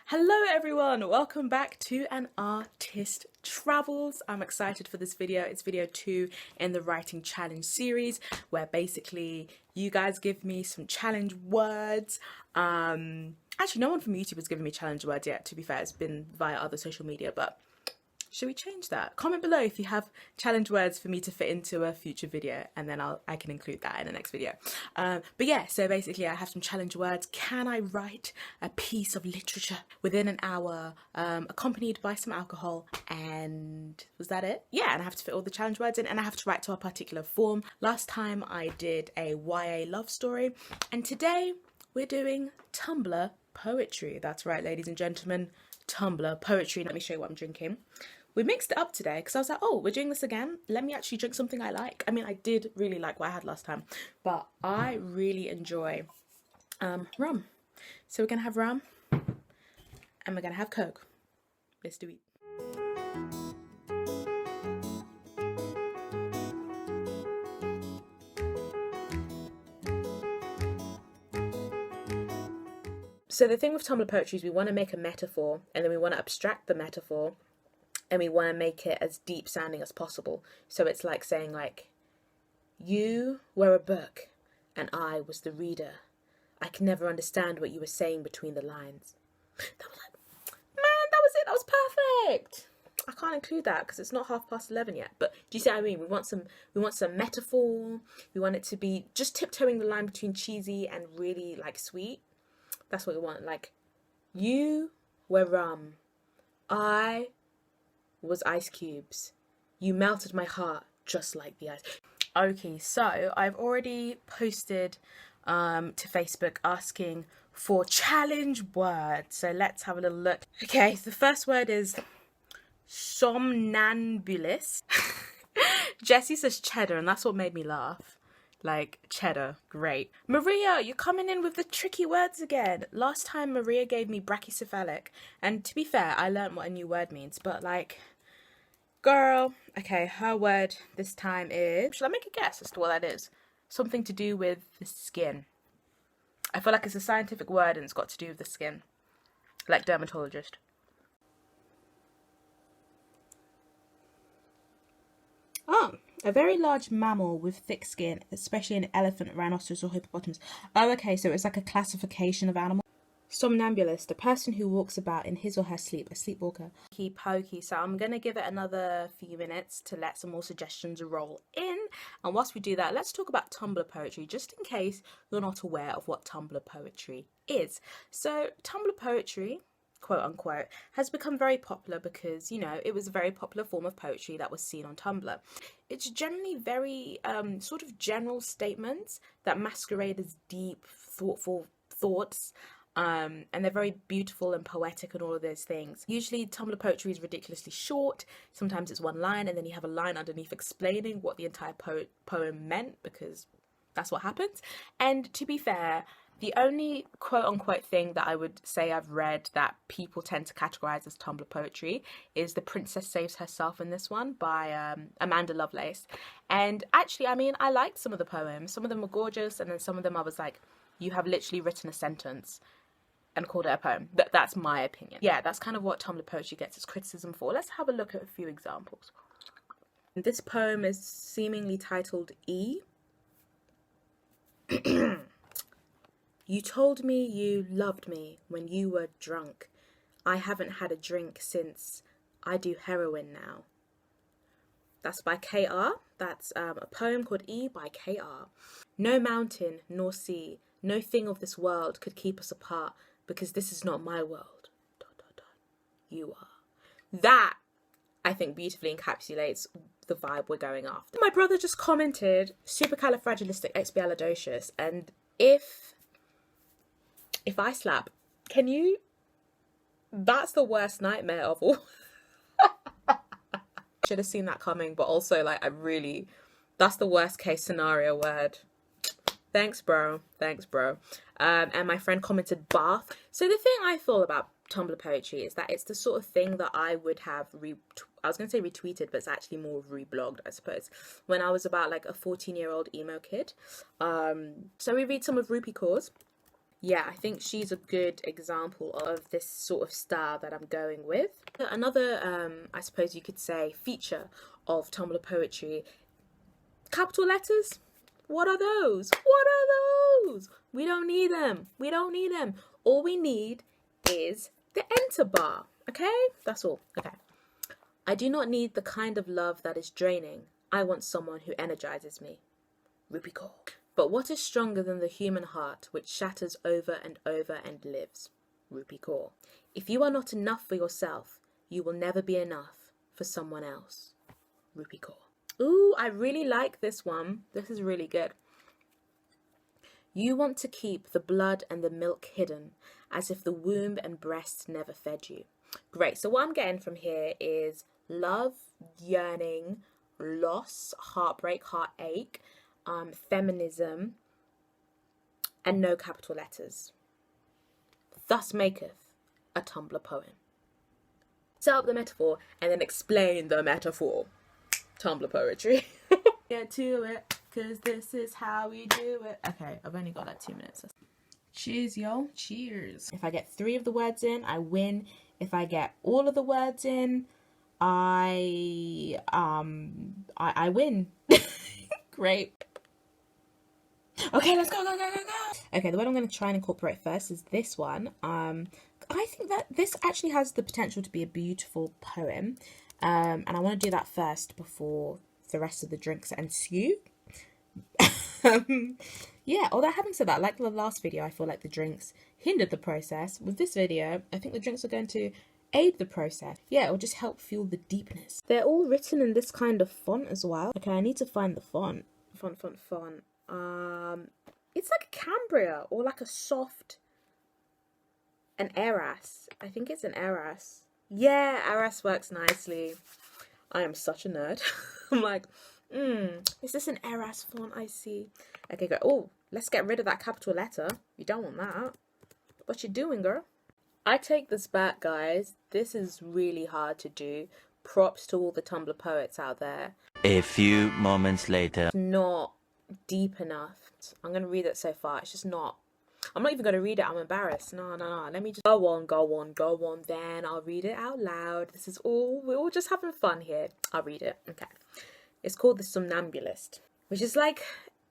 Hello everyone, welcome back to An Artist Travels. I'm excited for this video. It's video 2 in the writing challenge series where basically you guys give me some challenge words. Actually no one from YouTube has given me challenge words yet, to be fair. It's been via other social media, but should we change that? Comment below if you have challenge words for me to fit into a future video, and then I can include that in the next video. But yeah, so basically I have some challenge words. Can I write a piece of literature within an hour, accompanied by some alcohol, and was that it? Yeah, and I have to fit all the challenge words in, and I have to write to a particular form. Last time I did a YA love story, and today we're doing Tumblr poetry. That's right, ladies and gentlemen, Tumblr poetry. Let me show you what I'm drinking. We mixed it up today because I was like, oh, we're doing this again. Let me actually drink something I like. I mean, I did really like what I had last time, but I really enjoy rum. So we're going to have rum and we're going to have Coke. Let's do it. So the thing with Tumblr poetry is we want to make a metaphor, and then we want to abstract the metaphor, and we want to make it as deep sounding as possible. So it's like saying, like, you were a book and I was the reader. I could never understand what you were saying between the lines. That was like, man, that was it. That was perfect. I can't include that because it's not 11:30 yet. But do you see what I mean? We want some metaphor. We want it to be just tiptoeing the line between cheesy and really like sweet. That's what we want. Like, you were rum. I was ice cubes. You melted my heart just like the ice. Okay, so I've already posted to Facebook asking for challenge words. So let's have a little look. Okay, so the first word is somnambulist. Jessie says cheddar, and that's what made me laugh. Like, cheddar, great. Maria, you're coming in with the tricky words again. Last time Maria gave me brachycephalic, and to be fair, I learned what a new word means, but like, girl. Okay, her word this time is, should I make a guess as to what that is? Something to do with the skin. I feel like it's a scientific word and it's got to do with the skin. Like dermatologist. Oh, a very large mammal with thick skin, especially an elephant, rhinoceros, or hippopotamus. Oh, okay, so it's like a classification of animals. Somnambulist, a person who walks about in his or her sleep, a sleepwalker. Pokey, so I'm going to give it another few minutes to let some more suggestions roll in. And whilst we do that, let's talk about Tumblr poetry, just in case you're not aware of what Tumblr poetry is. So Tumblr poetry, quote unquote, has become very popular because, you know, it was a very popular form of poetry that was seen on Tumblr. It's generally very sort of general statements that masquerade as deep, thoughtful thoughts. And they're very beautiful and poetic and all of those things. Usually Tumblr poetry is ridiculously short. Sometimes it's one line and then you have a line underneath explaining what the entire poem meant, because that's what happens. And to be fair, the only quote-unquote thing that I would say I've read that people tend to categorize as Tumblr poetry is The Princess Saves Herself in this one by Amanda Lovelace. And actually, I mean, I liked some of the poems. Some of them were gorgeous, and then some of them I was like, you have literally written a sentence and called it a poem. That's my opinion. Yeah, that's kind of what Tumblr poetry gets its criticism for. Let's have a look at a few examples. This poem is seemingly titled E. You told me you loved me when you were drunk. I haven't had a drink since I do heroin now. That's by KR. That's a poem called E by KR. No mountain nor sea, no thing of this world could keep us apart, because this is not my world. ... You are. That, I think, beautifully encapsulates the vibe we're going after. My brother just commented supercalifragilisticexpialidocious, and if I slap, can you? That's the worst nightmare of all. Should have seen that coming, but also like that's the worst case scenario word. Thanks, bro. Thanks, bro. And my friend commented bath. So the thing I feel about Tumblr poetry is that it's the sort of thing that I would have I was going to say retweeted, but it's actually more reblogged, I suppose, when I was about like a 14-year-old emo kid. So we read some of Rupi Kaur's. yeah, I think she's a good example of this sort of style that I'm going with. Another, I suppose you could say, feature of Tumblr poetry, capital letters. What are those? What are those? We don't need them. We don't need them. All we need is the enter bar. Okay? That's all. Okay. I do not need the kind of love that is draining. I want someone who energizes me. Ruby Kaur. But what is stronger than the human heart which shatters over and over and lives? Ruby Kaur. If you are not enough for yourself, you will never be enough for someone else. Ruby Kaur. Ooh, I really like this one. This is really good. You want to keep the blood and the milk hidden, as if the womb and breast never fed you. Great. So what I'm getting from here is love, yearning, loss, heartbreak, heartache, feminism, and no capital letters. Thus maketh a Tumblr poem. Set up the metaphor and then explain the metaphor. Tumblr poetry. Get to it, cause this is how we do it. Okay, I've only got like 2 minutes. Cheers, yo. Cheers. If I get 3 of the words in, I win. If I get all of the words in, I win. Great. Okay, let's go. Okay, the word I'm going to try and incorporate first is this one. I think that this actually has the potential to be a beautiful poem. And I want to do that first before the rest of the drinks ensue. Yeah, although having said that, like the last video, I feel like the drinks hindered the process. With this video, I think the drinks are going to aid the process. Yeah, it'll just help fuel the deepness. They're all written in this kind of font as well. Okay, I need to find the font. Font. It's like a Cambria or like a soft, an Eras. I think it's an Eras. Yeah, Eras works nicely. I am such a nerd. I'm like, is this an Eras font? I see. Okay, go. Oh, let's get rid of that capital letter. You don't want that. What you doing, girl? I take this back, guys. This is really hard to do. Props to all the Tumblr poets out there. A few moments later. It's not deep enough. I'm going to read it so far. It's just not. I'm not even going to read it. I'm embarrassed. No. Let me just go on. Then I'll read it out loud. This is all, we're all just having fun here. I'll read it. Okay. It's called The Somnambulist, which is like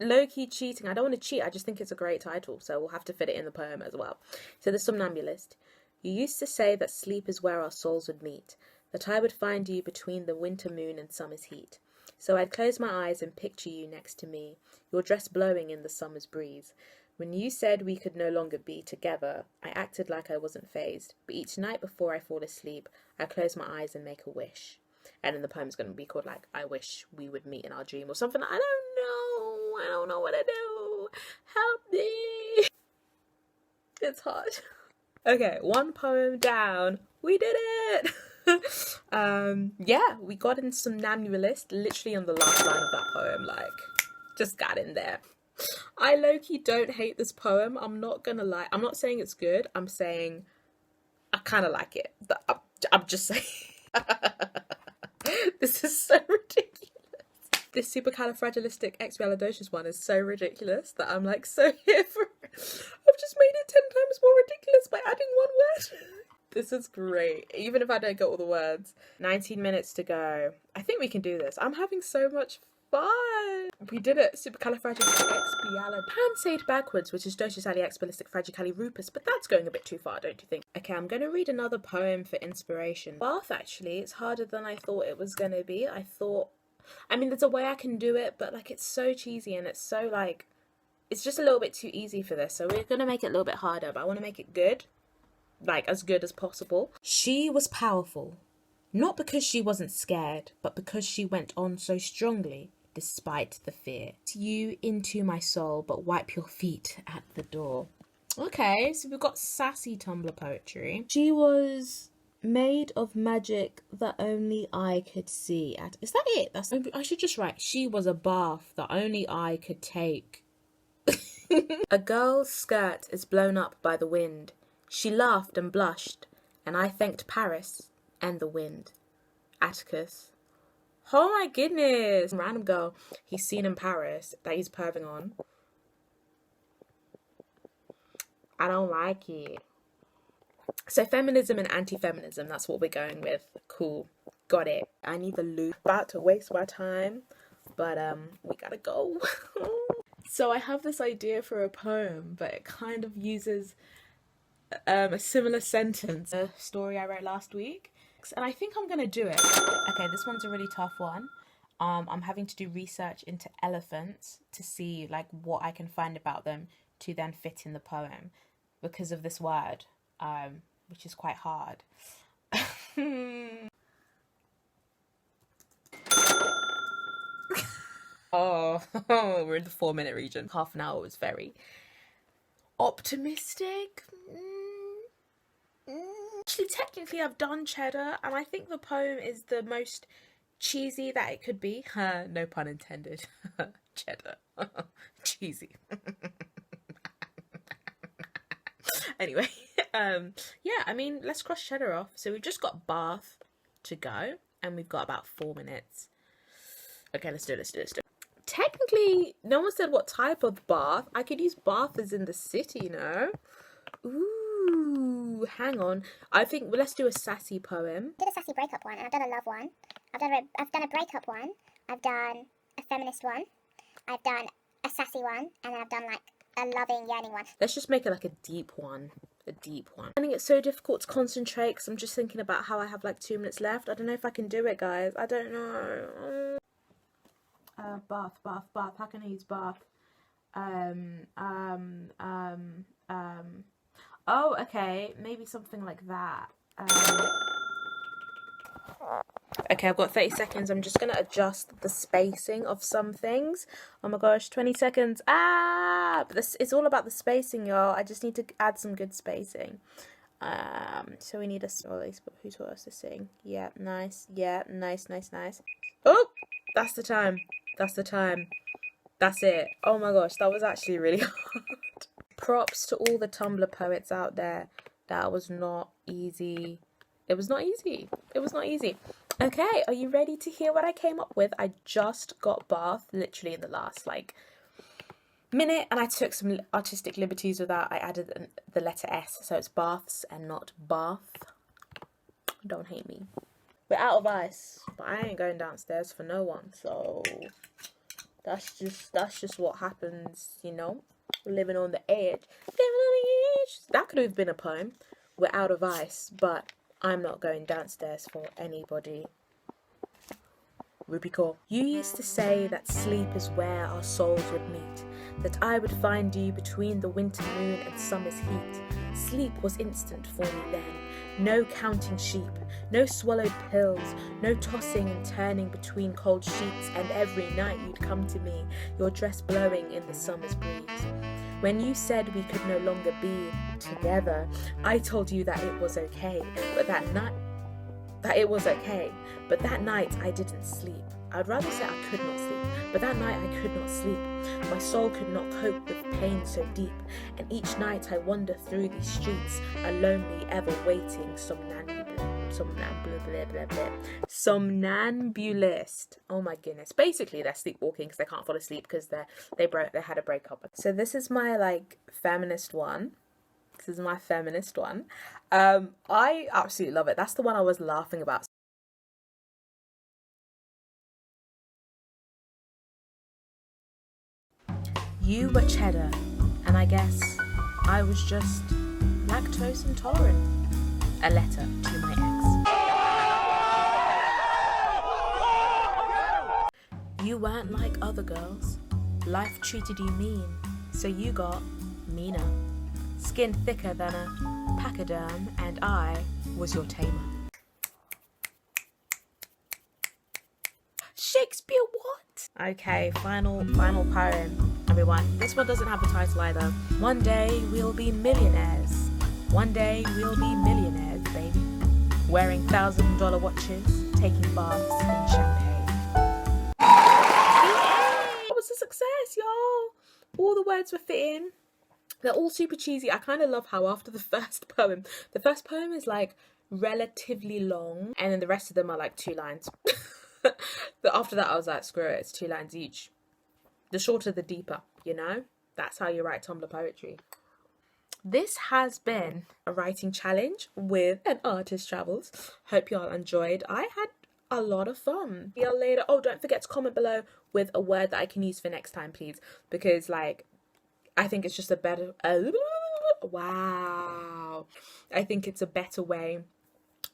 low-key cheating. I don't want to cheat. I just think it's a great title. So we'll have to fit it in the poem as well. So The Somnambulist. You used to say that sleep is where our souls would meet, that I would find you between the winter moon and summer's heat. So I'd close my eyes and picture you next to me, your dress blowing in the summer's breeze. When you said we could no longer be together, I acted like I wasn't fazed, but each night before I fall asleep, I close my eyes and make a wish. And then the poem's going to be called like, I wish we would meet in our dream or something. I don't know what to do. Help me. It's hard. Okay, 1 poem down. We did it. Yeah, we got in Somnambulist literally on the last line of that poem, like, just got in there. I low-key don't hate this poem. I'm not gonna lie. I'm not saying it's good. I'm saying I kind of like it. I'm just saying. This is so ridiculous. This supercalifragilisticexpialidocious one is so ridiculous that I'm like so here for it. I've just made it 10 times more ridiculous by adding 1 word. This is great. Even if I don't get all the words. 19 minutes to go. I think we can do this. I'm having so much fun. We did it. Supercalifragilisticexpialidocious. Pan say it backwards, which is docious-expialidocious-fragicalirupus, but that's going a bit too far, don't you think? Okay, I'm going to read another poem for inspiration. Bath, actually. It's harder than I thought it was going to be. I mean, there's a way I can do it, but like it's so cheesy and it's so like, it's just a little bit too easy for this. So we're going to make it a little bit harder, but I want to make it good. Like as good as possible. She was powerful, not because she wasn't scared, but because she went on so strongly despite the fear. You into my soul, but wipe your feet at the door. Okay, so we've got sassy Tumblr poetry. She was made of magic that only I could see. Is that it? I should just write, she was a bath that only I could take. A girl's skirt is blown up by the wind. She laughed and blushed, and I thanked Paris and the wind. Atticus. Oh my goodness. Random girl he's seen in Paris that he's perving on. I don't like it. So feminism and anti-feminism, that's what we're going with. Cool. Got it. I need the loop. About to waste my time, but we gotta go. So I have this idea for a poem, but it kind of uses a similar sentence, a story I wrote last week, and I think I'm gonna do it. Okay, this one's a really tough one. I'm having to do research into elephants to see like what I can find about them to then fit in the poem because of this word, which is quite hard. Oh, we're in the 4-minute region. Half an hour was very optimistic. Actually, technically, I've done cheddar, and I think the poem is the most cheesy that it could be. No pun intended. Cheddar. Cheesy. Anyway, yeah, I mean, let's cross cheddar off. So we've just got Bath to go, and we've got about 4 minutes. Okay, let's do it. Technically, no one said what type of bath. I could use bath as in the city, you know? Ooh, hang on. I think, well, let's do a sassy poem. I did a sassy breakup one, and I've done a love one. I've done a breakup one. I've done a feminist one. I've done a sassy one, and then I've done like a loving, yearning one. Let's just make it like a deep one. A deep one. I think it's so difficult to concentrate because I'm just thinking about how I have like 2 minutes left. I don't know if I can do it, guys. I don't know. Bath. How can I use bath? Oh, okay. Maybe something like that. Okay, I've got 30 seconds. I'm just going to adjust the spacing of some things. Oh my gosh, 20 seconds. But this, it's all about the spacing, y'all. I just need to add some good spacing. So we need a... Who taught us to sing? Yeah, nice. Yeah, nice. Oh, that's the time. That's it. Oh my gosh, that was actually really hard. Props to all the Tumblr poets out there. That was not easy. It was not easy. Okay, are you ready to hear what I came up with? I just got Bath literally in the last like minute, and I took some artistic liberties with that. I added the letter S, so it's baths and not bath. Don't hate me. We're out of ice, but I ain't going downstairs for no one, so that's just what happens, you know. Living on the edge. That could have been a poem. We're out of ice, but I'm not going downstairs for anybody. Ruby Core. You used to say that sleep is where our souls would meet, that I would find you between the winter moon and summer's heat. Sleep was instant for me then. No counting sheep, no swallowed pills, no tossing and turning between cold sheets, and every night you'd come to me, your dress blowing in the summer's breeze. When you said we could no longer be together, I told you that it was okay, but that night I didn't sleep. I'd rather say I could not sleep, but that night I could not sleep. My soul could not cope with pain so deep, and each night I wander through these streets, a lonely, ever waiting somnambulist. Oh my goodness. Basically, they're sleepwalking because they can't fall asleep because they had a breakup. So this is my like feminist one. I absolutely love it. That's the one I was laughing about. You were cheddar, and I guess I was just lactose intolerant. A letter to my ex. You weren't like other girls. Life treated you mean, so you got meaner. Skin thicker than a pachyderm, and I was your tamer. Shakespeare, what? Okay, final poem, everyone. This one doesn't have a title either. One day we'll be millionaires. One day we'll be millionaires, baby. Wearing $1,000 watches, taking baths in champagne. It was a success, y'all. All the words were fitting. They're all super cheesy. I kind of love how after the first poem is like relatively long, and then the rest of them are like 2 lines. But after that I was like, screw it, it's 2 lines each. The shorter the deeper, you know? That's how you write Tumblr poetry. this has been a writing challenge with an artist travels. Hope y'all enjoyed. I had a lot of fun. See y'all later. Oh, don't forget to comment below with a word that I can use for next time, please, because like I think it's just a better wow. I think it's a better way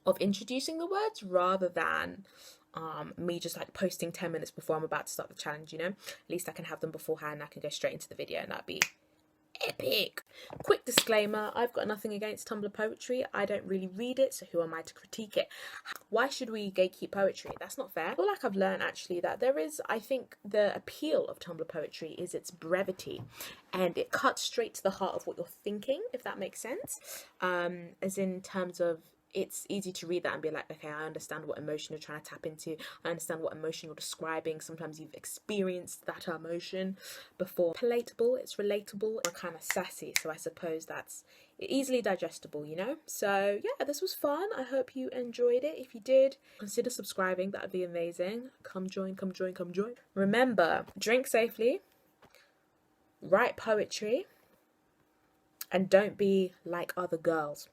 of introducing the words rather than me just like posting 10 minutes before I'm about to start the challenge, you know? At least I can have them beforehand and I can go straight into the video and that'd be epic. Quick disclaimer, I've got nothing against Tumblr poetry. I don't really read it, so who am I to critique it? Why should we gatekeep poetry? That's not fair. I feel like I've learned actually that there is, I think the appeal of Tumblr poetry is its brevity and it cuts straight to the heart of what you're thinking, if that makes sense. As in terms of it's easy to read that and be like, okay, I understand what emotion you're trying to tap into. I understand what emotion you're describing. Sometimes you've experienced that emotion before. Palatable, it's relatable, and kind of sassy. So I suppose that's easily digestible, you know? So yeah, this was fun. I hope you enjoyed it. If you did, consider subscribing. That would be amazing. Come join, come join, come join. Remember, drink safely, write poetry, and don't be like other girls.